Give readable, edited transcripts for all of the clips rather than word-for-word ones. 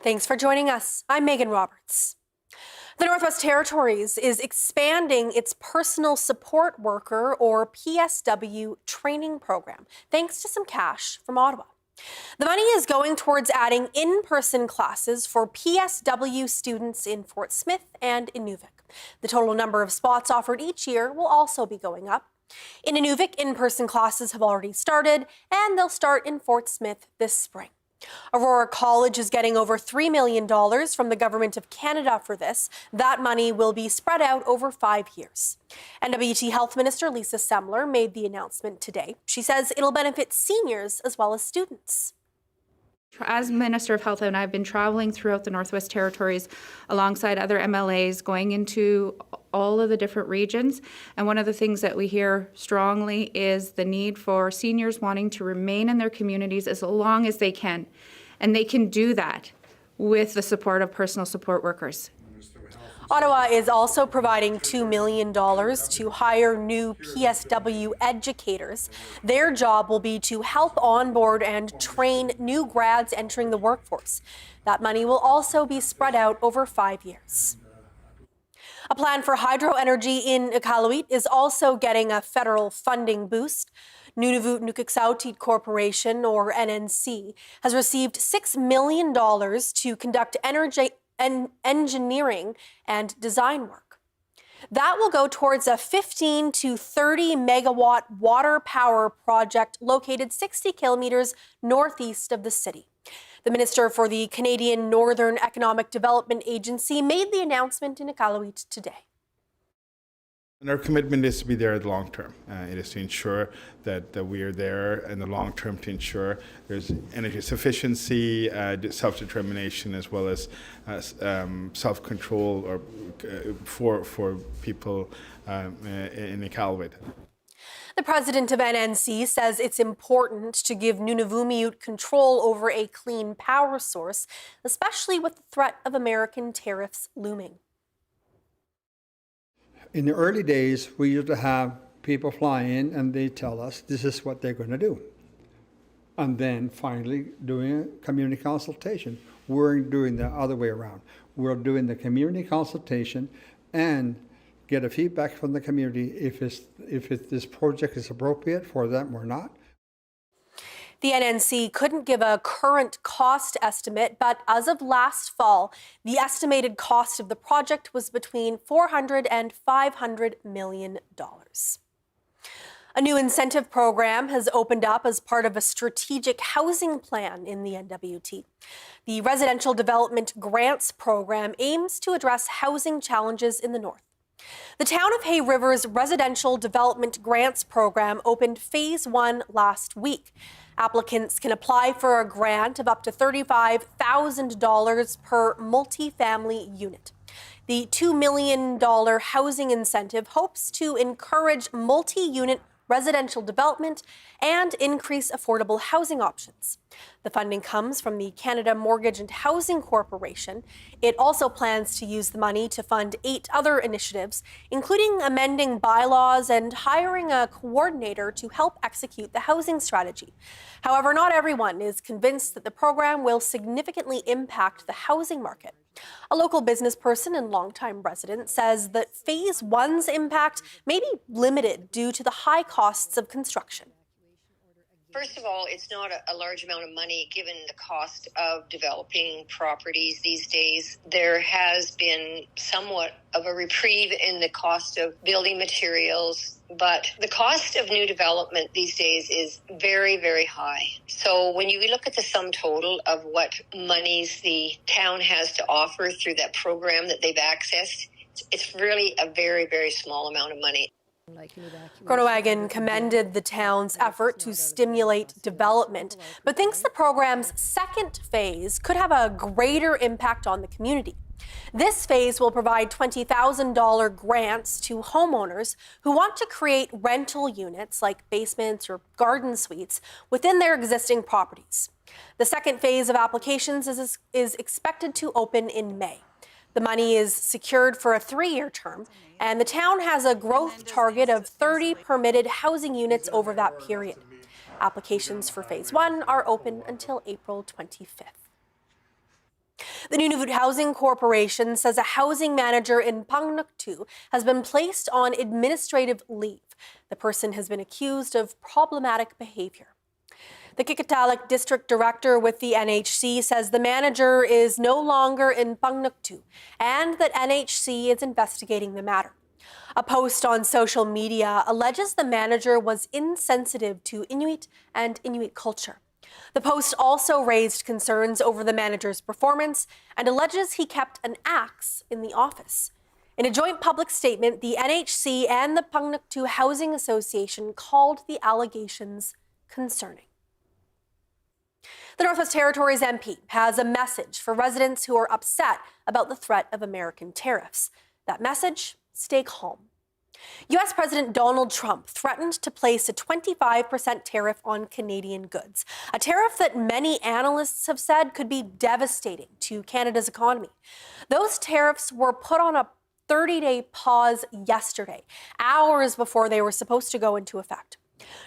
Thanks for joining us. I'm Megan Roberts. The Northwest Territories is expanding its Personal Support Worker, or PSW, training program, thanks to some cash from Ottawa. The money is going towards adding in-person classes for PSW students in Fort Smith and Inuvik. The total number of spots offered each year will also be going up. In Inuvik, in-person classes have already started, and they'll start in Fort Smith this spring. Aurora College is getting over $3 million from the Government of Canada for this. That money will be spread out over 5 years. NWT Health Minister Lisa Semler made the announcement today. She says it'll benefit seniors as well as students. As Minister of Health, and I've been traveling throughout the Northwest Territories alongside other MLAs, going into all of the different regions. And one of the things that we hear strongly is the need for seniors wanting to remain in their communities as long as they can. And they can do that with the support of personal support workers. Ottawa is also providing $2 million to hire new PSW educators. Their job will be to help onboard and train new grads entering the workforce. That money will also be spread out over 5 years. A plan for hydro energy in Iqaluit is also getting a federal funding boost. Nunavut Nukiksautit Corporation, or NNC, has received $6 million to conduct engineering and design work. That will go towards a 15 to 30 megawatt water power project located 60 kilometers northeast of the city. The Minister for the Canadian Northern Economic Development Agency made the announcement in Iqaluit today. And our commitment is to be there in the long term. It is to ensure that we are there in the long term to ensure there's energy sufficiency, self-determination, as well as self-control for people in Iqaluit. The president of NNC says it's important to give Nunavummiut control over a clean power source, especially with the threat of American tariffs looming. In the early days, we used to have people fly in and they tell us this is what they're going to do. And then finally doing a community consultation. We're doing the other way around. We're doing the community consultation and get a feedback from the community if this project is appropriate for them or not. The NNC couldn't give a current cost estimate, but as of last fall, the estimated cost of the project was between $400 and $500 million. A new incentive program has opened up as part of a strategic housing plan in the NWT. The Residential Development Grants Program aims to address housing challenges in the north. The Town of Hay River's Residential Development Grants Program opened Phase 1 last week. Applicants can apply for a grant of up to $35,000 per multifamily unit. The $2 million housing incentive hopes to encourage multi-unit residential development and increase affordable housing options. The funding comes from the Canada Mortgage and Housing Corporation. It also plans to use the money to fund 8 other initiatives, including amending bylaws and hiring a coordinator to help execute the housing strategy. However, not everyone is convinced that the program will significantly impact the housing market. A local business person and longtime resident says that Phase 1's impact may be limited due to the high costs of construction. First of all, it's not a large amount of money given the cost of developing properties these days. There has been somewhat of a reprieve in the cost of building materials, but the cost of new development these days is very, very high. So when you look at the sum total of what monies the town has to offer through that program that they've accessed, it's really a very, very small amount of money. Groenewegen commended the town's effort to stimulate development, but thinks the program's second phase could have a greater impact on the community. This phase will provide $20,000 grants to homeowners who want to create rental units like basements or garden suites within their existing properties. The second phase of applications is expected to open in May. The money is secured for a 3-year term, and the town has a growth target of 30 permitted housing units over that period. Applications for Phase 1 are open until April 25th. The Nunavut Housing Corporation says a housing manager in Pangnuktu has been placed on administrative leave. The person has been accused of problematic behavior. The Kikatalik district director with the NHC says the manager is no longer in Pangnuktu and that NHC is investigating the matter. A post on social media alleges the manager was insensitive to Inuit and Inuit culture. The post also raised concerns over the manager's performance and alleges he kept an axe in the office. In a joint public statement, the NHC and the Pangnuktu Housing Association called the allegations concerning. The Northwest Territories MP has a message for residents who are upset about the threat of American tariffs. That message: stay calm. U.S. President Donald Trump threatened to place a 25% tariff on Canadian goods, a tariff that many analysts have said could be devastating to Canada's economy. Those tariffs were put on a 30-day pause yesterday, hours before they were supposed to go into effect.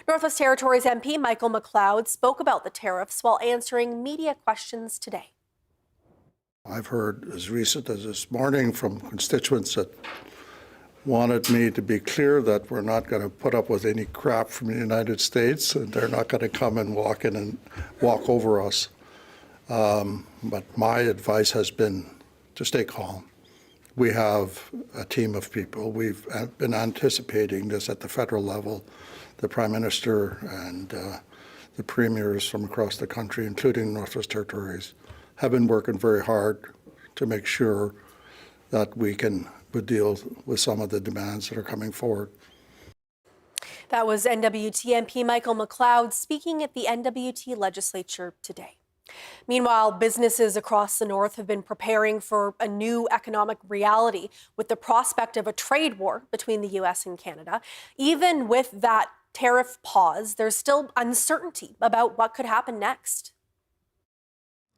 Northwest Territories MP Michael McLeod spoke about the tariffs while answering media questions today. I've heard as recent as this morning from constituents that wanted me to be clear that we're not going to put up with any crap from the United States, and they're not going to come and walk in and walk over us. But my advice has been to stay calm. We have a team of people. We've been anticipating this at the federal level. The Prime Minister and the premiers from across the country, including Northwest Territories, have been working very hard to make sure that we can deal with some of the demands that are coming forward. That was NWT MP Michael McLeod speaking at the NWT legislature today. Meanwhile, businesses across the north have been preparing for a new economic reality with the prospect of a trade war between the U.S. and Canada. Even with that tariff pause, there's still uncertainty about what could happen next.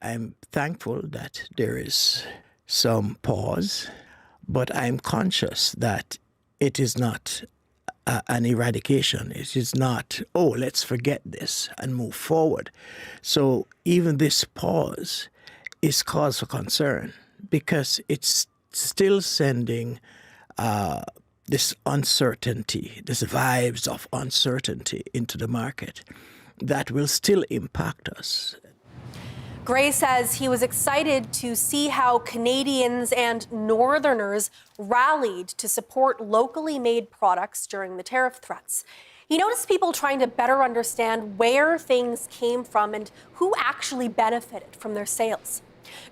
I'm thankful that there is some pause, but I'm conscious that it is not an eradication. It is not, oh, let's forget this and move forward. So even this pause is cause for concern because it's still sending this uncertainty, this vibes of uncertainty into the market that will still impact us. Gray says he was excited to see how Canadians and Northerners rallied to support locally made products during the tariff threats. He noticed people trying to better understand where things came from and who actually benefited from their sales.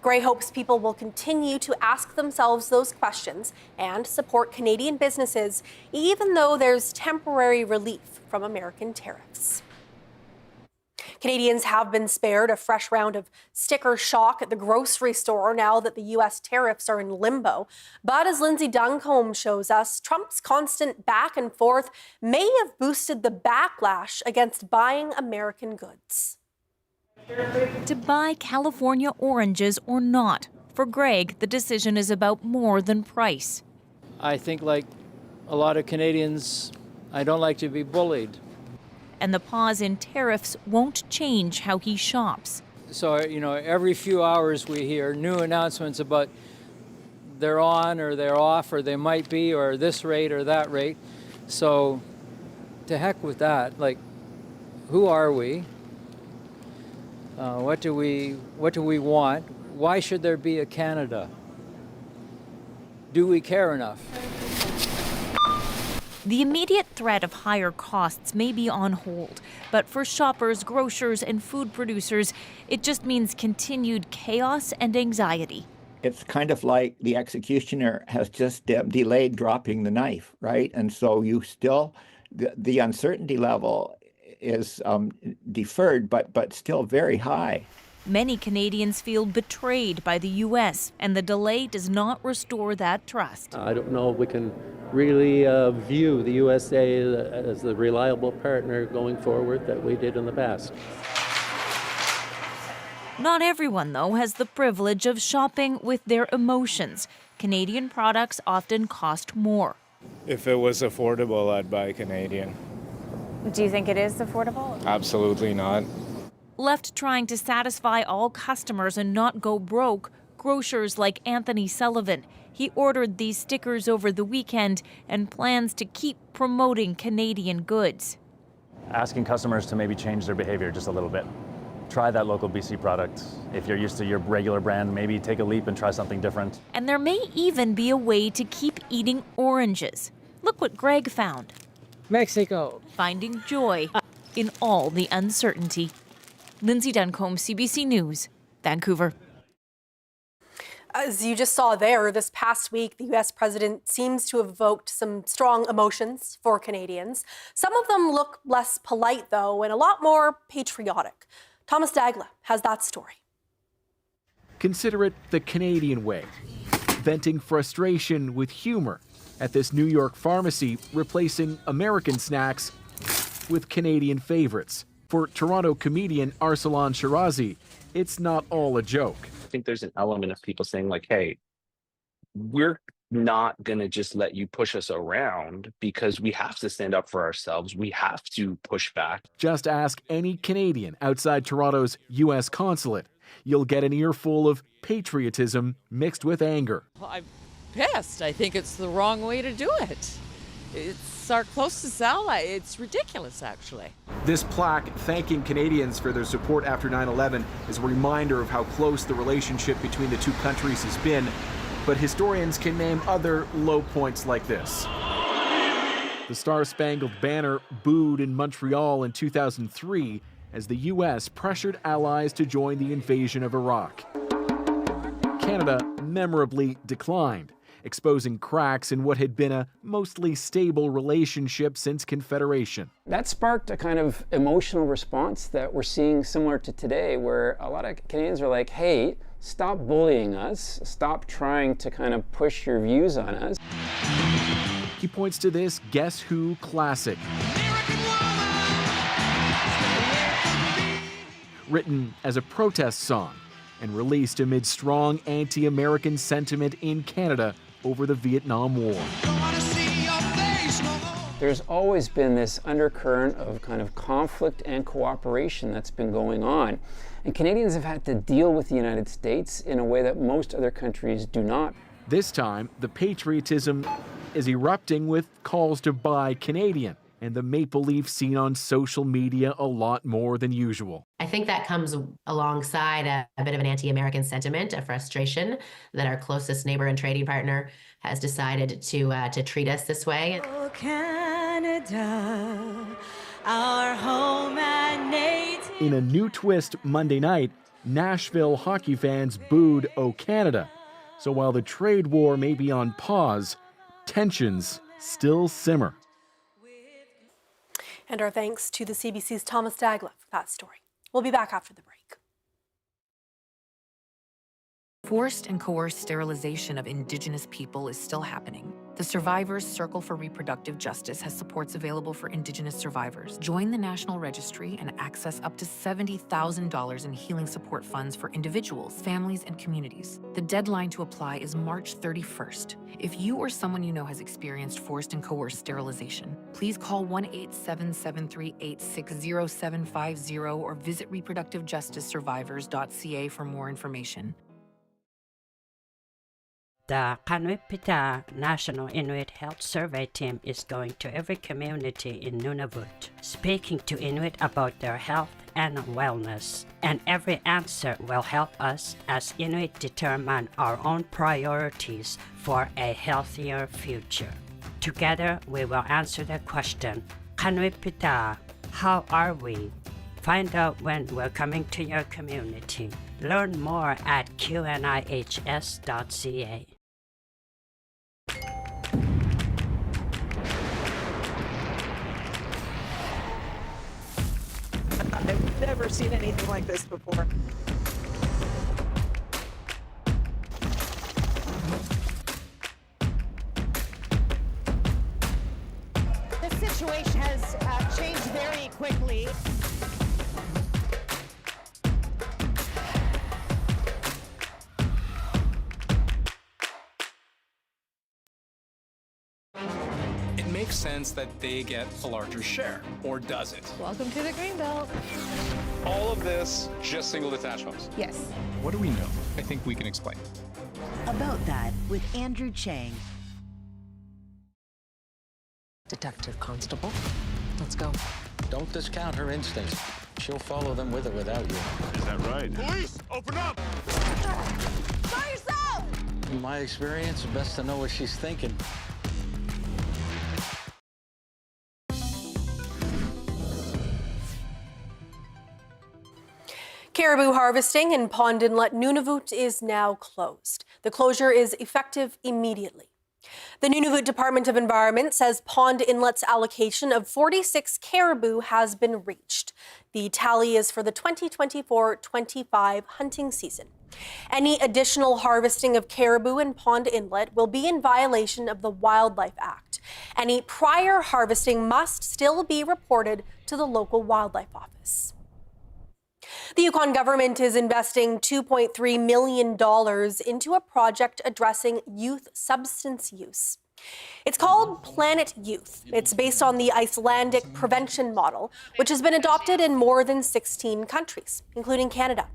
Gray hopes people will continue to ask themselves those questions and support Canadian businesses, even though there's temporary relief from American tariffs. Canadians have been spared a fresh round of sticker shock at the grocery store now that the U.S. tariffs are in limbo. But as Lindsay Duncombe shows us, Trump's constant back and forth may have boosted the backlash against buying American goods. To buy California oranges or not, for Greg, the decision is about more than price. I think, like a lot of Canadians, I don't like to be bullied. And the pause in tariffs won't change how he shops. So, every few hours we hear new announcements about they're on or they're off or they might be or this rate or that rate. So, to heck with that. Like, who are we? What do we want? Why should there be a Canada? Do we care enough? The immediate threat of higher costs may be on hold, but for shoppers, grocers, and food producers, it just means continued chaos and anxiety. It's kind of like the executioner has just delayed dropping the knife, right? And so you still, the uncertainty level is deferred, but still very high. Many Canadians feel betrayed by the U.S., and the delay does not restore that trust. I don't know if we can really view the USA as the reliable partner going forward that we did in the past. Not everyone, though, has the privilege of shopping with their emotions. Canadian products often cost more. If it was affordable, I'd buy Canadian. Do you think it is affordable? Absolutely not. Left trying to satisfy all customers and not go broke, grocers like Anthony Sullivan. He ordered these stickers over the weekend and plans to keep promoting Canadian goods. Asking customers to maybe change their behavior just a little bit. Try that local BC product. If you're used to your regular brand, maybe take a leap and try something different. And there may even be a way to keep eating oranges. Look what Greg found. Mexico. Finding joy in all the uncertainty. Lindsay Duncombe, CBC News, Vancouver. As you just saw there, this past week, the U.S. president seems to have evoked some strong emotions for Canadians. Some of them look less polite, though, and a lot more patriotic. Thomas Dagla has that story. Consider it the Canadian way, venting frustration with humor at this New York pharmacy, replacing American snacks with Canadian favorites. For Toronto comedian Arsalan Shirazi, it's not all a joke. I think there's an element of people saying like, hey, we're not going to just let you push us around because we have to stand up for ourselves. We have to push back. Just ask any Canadian outside Toronto's U.S. consulate. You'll get an earful of patriotism mixed with anger. I'm pissed. I think it's the wrong way to do it. It's our closest ally. It's ridiculous, actually. This plaque thanking Canadians for their support after 9/11 is a reminder of how close the relationship between the two countries has been. But historians can name other low points like this. The Star-Spangled Banner booed in Montreal in 2003 as the U.S. pressured allies to join the invasion of Iraq. Canada memorably declined, exposing cracks in what had been a mostly stable relationship since Confederation. That sparked a kind of emotional response that we're seeing similar to today, where a lot of Canadians are like, hey, stop bullying us, stop trying to kind of push your views on us. He points to this Guess Who classic. Written as a protest song and released amid strong anti-American sentiment in Canada over the Vietnam War. There's always been this undercurrent of kind of conflict and cooperation that's been going on. And Canadians have had to deal with the United States in a way that most other countries do not. This time, the patriotism is erupting with calls to buy Canadian, and the Maple Leaf seen on social media a lot more than usual. I think that comes alongside a bit of an anti-American sentiment, a frustration that our closest neighbor and trading partner has decided to treat us this way. Oh, Canada, our home and native. In a new twist Monday night, Nashville hockey fans booed "O Canada." So while the trade war may be on pause, tensions still simmer. And our thanks to the CBC's Thomas Dagla for that story. We'll be back after the break. Forced and coerced sterilization of Indigenous people is still happening. The Survivors Circle for Reproductive Justice has supports available for Indigenous survivors. Join the National Registry and access up to $70,000 in healing support funds for individuals, families, and communities. The deadline to apply is March 31st. If you or someone you know has experienced forced and coerced sterilization, please call 1-877-386-0750 or visit reproductivejusticesurvivors.ca for more information. The Kanuipita National Inuit Health Survey team is going to every community in Nunavut, speaking to Inuit about their health and wellness. And every answer will help us as Inuit determine our own priorities for a healthier future. Together, we will answer the question, Kanuipita, how are we? Find out when we're coming to your community. Learn more at qnihs.ca. I've never seen anything like this before. The situation has changed very quickly. It may makes sense that they get a larger share, or does it? Welcome to the Greenbelt. All of this, just single detached homes? Yes. What do we know? I think we can explain. About that with Andrew Chang. Detective Constable, let's go. Don't discount her instincts. She'll follow them with or without you. Is that right? Police, open up! By yourself! In my experience, it's best to know what she's thinking. Caribou harvesting in Pond Inlet, Nunavut is now closed. The closure is effective immediately. The Nunavut Department of Environment says Pond Inlet's allocation of 46 caribou has been reached. The tally is for the 2024-25 hunting season. Any additional harvesting of caribou in Pond Inlet will be in violation of the Wildlife Act. Any prior harvesting must still be reported to the local wildlife office. The Yukon government is investing $2.3 million into a project addressing youth substance use. It's called Planet Youth. It's based on the Icelandic prevention model, which has been adopted in more than 16 countries, including Canada.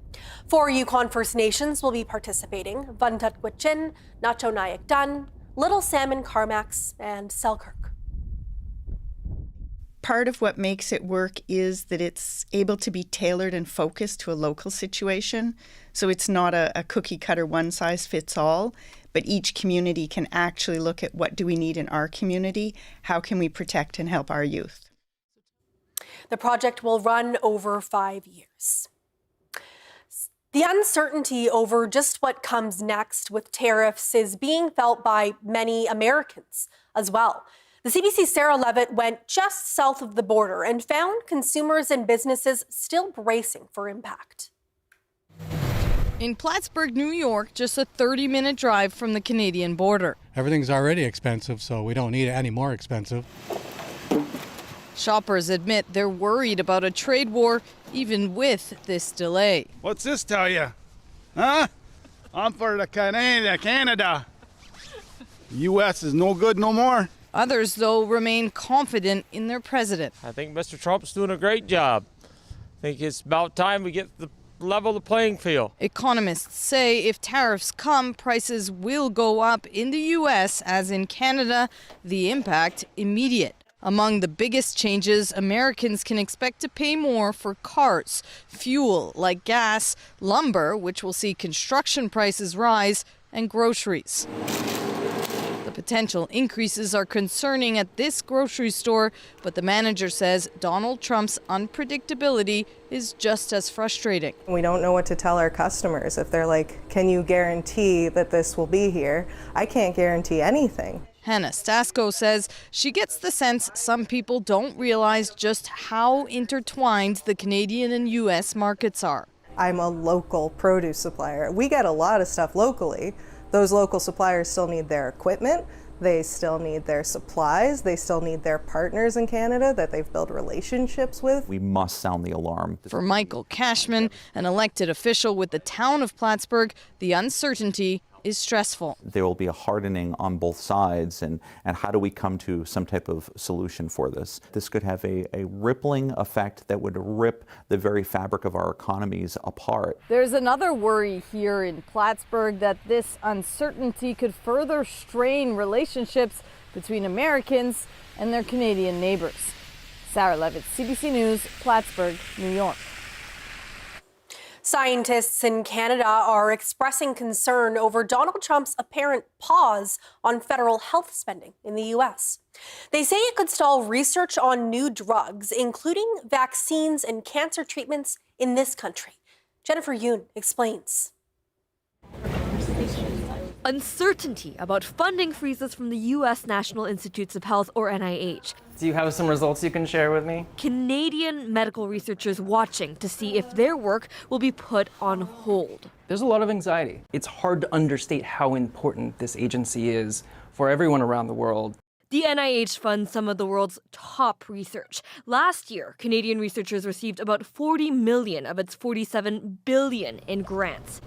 4 Yukon First Nations will be participating: Vuntutquitchin, Nacho Dun, Little Salmon Carmacks, and Selkirk. Part of what makes it work is that it's able to be tailored and focused to a local situation. So it's not a cookie cutter one-size-fits-all, but each community can actually look at what do we need in our community, how can we protect and help our youth. The project will run over 5 years. The uncertainty over just what comes next with tariffs is being felt by many Americans as well. The CBC's Sarah Levitt went just south of the border and found consumers and businesses still bracing for impact. In Plattsburgh, New York, just a 30-minute drive from the Canadian border. Everything's already expensive, so we don't need it any more expensive. Shoppers admit they're worried about a trade war, even with this delay. What's this tell you? Huh? I'm for the Canada. U.S. is no good no more. Others, though, remain confident in their president. I think Mr. Trump's doing a great job. I think it's about time we get the level the playing field. Economists say if tariffs come, prices will go up in the U.S. as in Canada, the impact immediate. Among the biggest changes, Americans can expect to pay more for cars, fuel like gas, lumber, which will see construction prices rise, and groceries. The potential increases are concerning at this grocery store, but the manager says Donald Trump's unpredictability is just as frustrating. We don't know what to tell our customers if they're like, can you guarantee that this will be here? I can't guarantee anything. Hannah Stasko says she gets the sense some people don't realize just how intertwined the Canadian and U.S. markets are. I'm a local produce supplier. We get a lot of stuff locally. Those local suppliers still need their equipment, they still need their supplies, they still need their partners in Canada that they've built relationships with. We must sound the alarm. For Michael Cashman, an elected official with the town of Plattsburgh, the uncertainty is stressful. There will be a hardening on both sides, and how do we come to some type of solution for this? This could have a rippling effect that would rip the very fabric of our economies apart. There's another worry here in Plattsburgh that this uncertainty could further strain relationships between Americans and their Canadian neighbors. Sarah Levitt, CBC News, Plattsburgh, New York. Scientists in Canada are expressing concern over Donald Trump's apparent pause on federal health spending in the U.S. They say it could stall research on new drugs, including vaccines and cancer treatments in this country. Jennifer Yoon explains. Uncertainty about funding freezes from the U.S. National Institutes of Health, or NIH. Do you have some results you can share with me? Canadian medical researchers watching to see if their work will be put on hold. There's a lot of anxiety. It's hard to understate how important this agency is for everyone around the world. The NIH funds some of the world's top research. Last year, Canadian researchers received about $40 million of its $47 billion in grants.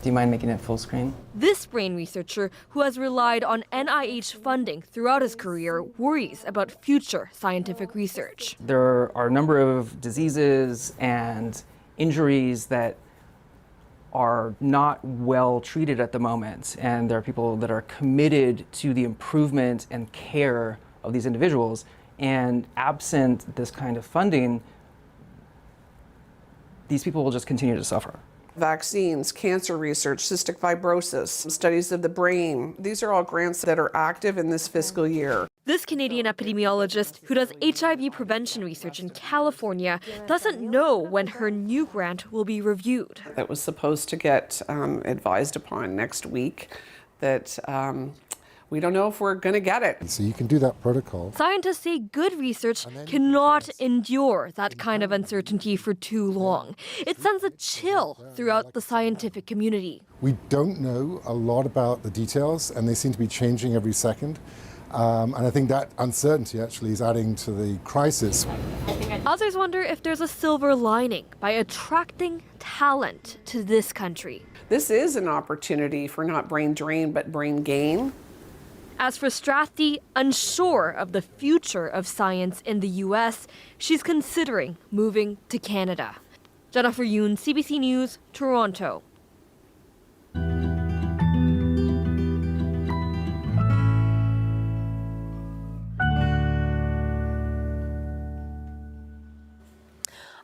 Do you mind making it full screen? This brain researcher, who has relied on NIH funding throughout his career, worries about future scientific research. There are a number of diseases and injuries that are not well treated at the moment, and there are people that are committed to the improvement and care of these individuals, and absent this kind of funding, these people will just continue to suffer. Vaccines, cancer research, cystic fibrosis, studies of the brain. These are all grants that are active in this fiscal year. This Canadian epidemiologist, who does HIV prevention research in California, doesn't know when her new grant will be reviewed. That was supposed to get advised upon next week, that we don't know if we're going to get it. And so you can do that protocol. Scientists say good research cannot endure that kind of uncertainty for too long. It sends a chill throughout the scientific community. We don't know a lot about the details, and they seem to be changing every second. And I think that uncertainty actually is adding to the crisis. Others wonder if there's a silver lining by attracting talent to this country. This is an opportunity for not brain drain, but brain gain. As for Strathdy, unsure of the future of science in the U.S., she's considering moving to Canada. Jennifer Yoon, CBC News, Toronto.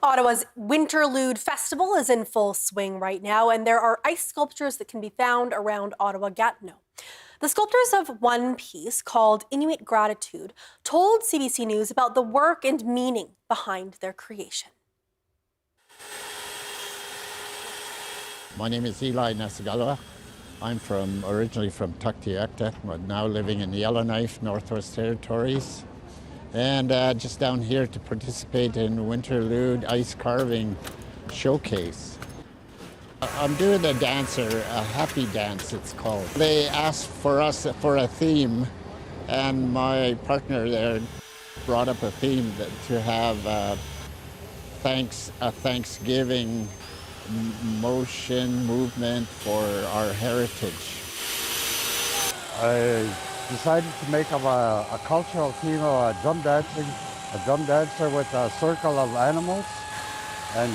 Ottawa's Winterlude Festival is in full swing right now, and there are ice sculptures that can be found around Ottawa-Gatineau. The sculptors of one piece called Inuit Gratitude told CBC News about the work and meaning behind their creation. My name is Eli Nasagala. I'm originally from Tuktoyaktuk, but now living in Yellowknife, Northwest Territories. And just down here to participate in Winterlude ice carving showcase. I'm doing a dancer, a happy dance it's called. They asked for us for a theme, and my partner there brought up a theme to have a Thanksgiving movement for our heritage. I decided to make up a cultural theme of drum dancing, a drum dancer with a circle of animals. And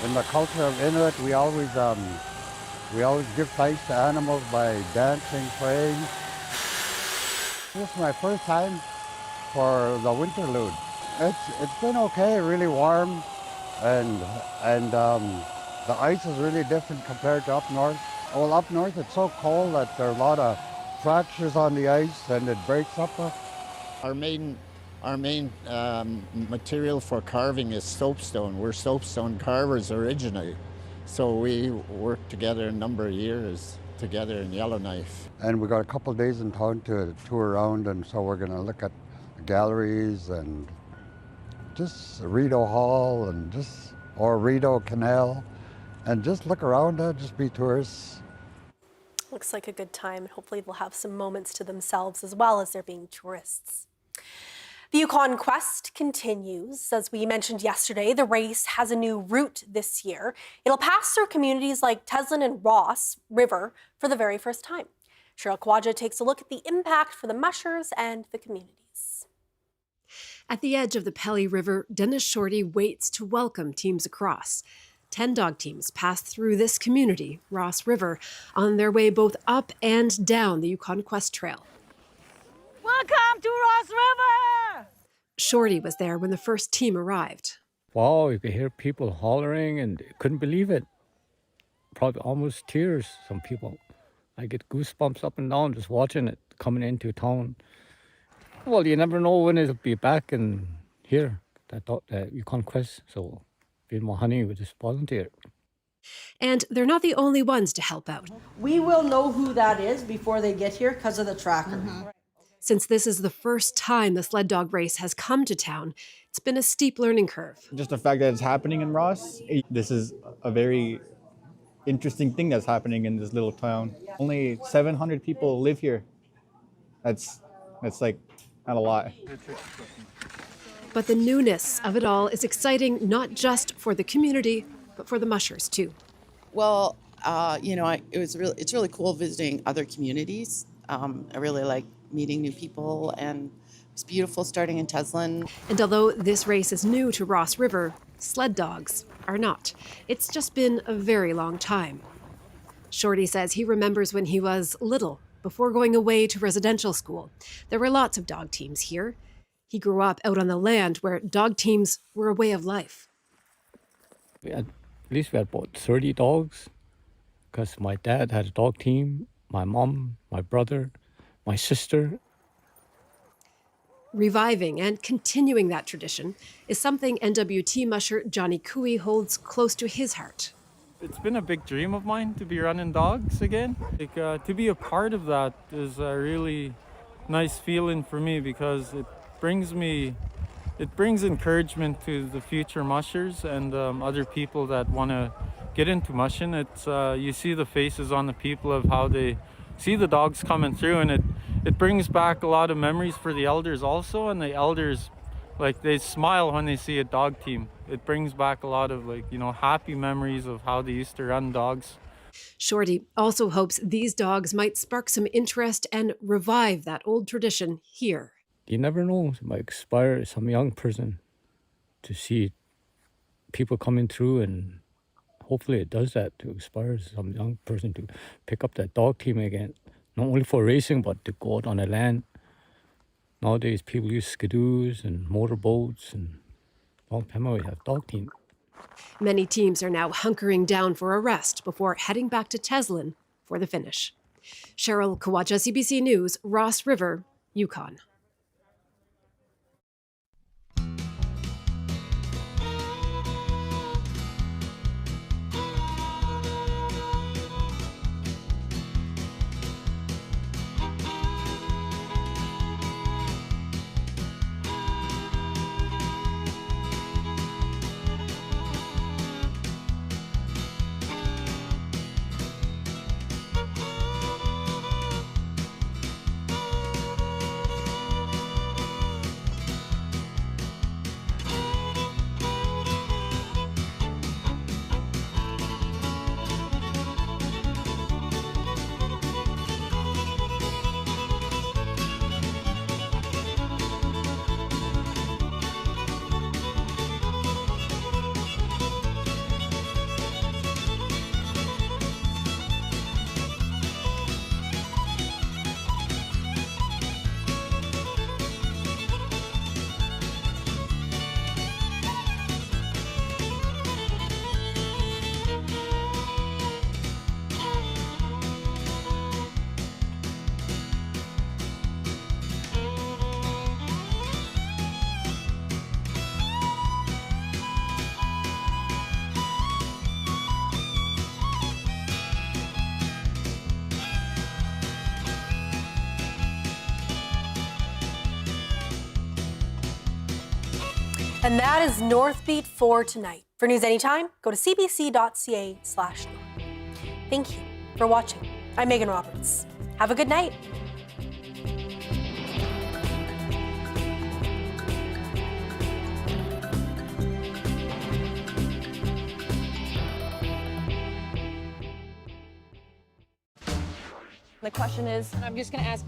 in the culture of Inuit, we always give thanks to animals by dancing, playing. This is my first time for the Winterlude. It's been okay, really warm, and the ice is really different compared to up north. Well, up north it's so cold that there are a lot of fractures on the ice and it breaks up. Our main material for carving is soapstone. We're soapstone carvers originally. So we worked together a number of years together in Yellowknife. And we got a couple of days in town to tour around, and so we're going to look at galleries and just Rideau Hall or Rideau Canal, and just look around, just be tourists. Looks like a good time. Hopefully they'll have some moments to themselves as well as they're being tourists. The Yukon Quest continues. As we mentioned yesterday, the race has a new route this year. It'll pass through communities like Teslin and Ross River for the very first time. Cheryl Kawaja takes a look at the impact for the mushers and the communities. At the edge of the Pelly River, Dennis Shorty waits to welcome teams across. 10 dog teams pass through this community, Ross River, on their way both up and down the Yukon Quest Trail. Welcome to Ross River! Shorty was there when the first team arrived. Wow, you could hear people hollering and couldn't believe it. Probably almost tears, some people. I get goosebumps up and down just watching it coming into town. Well, you never know when it'll be back in here. I thought that Yukon Quest, so being more honey with this volunteer. And they're not the only ones to help out. We will know who that is before they get here because of the tracker. Since this is the first time the sled dog race has come to town, it's been a steep learning curve. Just the fact that it's happening in Ross, this is a very interesting thing that's happening in this little town. Only 700 people live here. That's like not a lot. But the newness of it all is exciting not just for the community, but for the mushers too. Well, It's really cool visiting other communities. I really like meeting new people, and it's beautiful starting in Teslin. And although this race is new to Ross River, sled dogs are not. It's just been a very long time. Shorty says he remembers when he was little, before going away to residential school. There were lots of dog teams here. He grew up out on the land where dog teams were a way of life. At least we had about 30 dogs, because my dad had a dog team, my mom, my brother, my sister. Reviving and continuing that tradition is something NWT musher Johnny Cooey holds close to his heart. It's been a big dream of mine to be running dogs again. To be a part of that is a really nice feeling for me, because it brings encouragement to the future mushers and other people that want to get into mushing. It's you see the faces on the people of how they see the dogs coming through, and it brings back a lot of memories for the elders also, and the elders, like, they smile when they see a dog team. It brings back a lot of, happy memories of how they used to run dogs. Shorty also hopes these dogs might spark some interest and revive that old tradition here. You never know, it might inspire some young person to see people coming through, and hopefully it does that, to inspire some young person to pick up that dog team again. Not only for racing, but to go out on the land. Nowadays, people use skidoos and motorboats, and long time ago we have dog team. Many teams are now hunkering down for a rest before heading back to Teslin for the finish. Cheryl Kawaja, CBC News, Ross River, Yukon. And that is Northbeat for tonight. For news anytime, go to cbc.ca/north. Thank you for watching. I'm Megan Roberts. Have a good night. The question is, I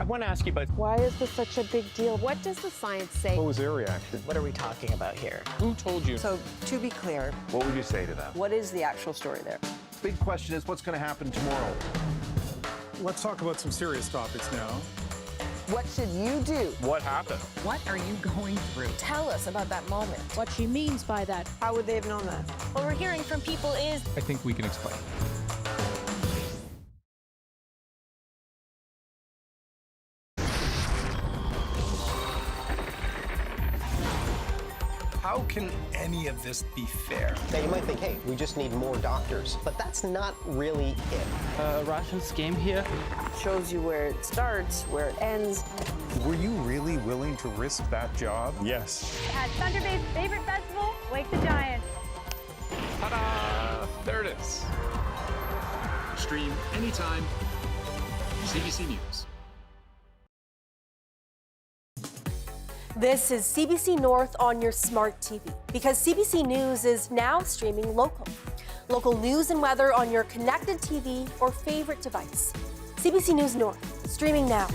want to ask you about why is this such a big deal? What does the science say? what was their reaction? What are we talking about here? Who told you? So, to be clear, What would you say to them? what is the actual story there? Big question is, what's going to happen tomorrow? Let's talk about some serious topics now. What should you do? What happened? What are you going through? Tell us about that moment. What she means by that. How would they have known that? What we're hearing from people is I think we can explain. How can any of this be fair? Now you might think, hey, we just need more doctors, but that's not really it. A Russian scam here. Shows you where it starts, where it ends. Were you really willing to risk that job? Yes. at Thunder Bay's favorite festival, Wake the Giant. Ta-da! There it is. Stream anytime. CBC News. This is CBC North on your smart TV, because CBC News is now streaming local. Local news and weather on your connected TV or favorite device. CBC News North, streaming now.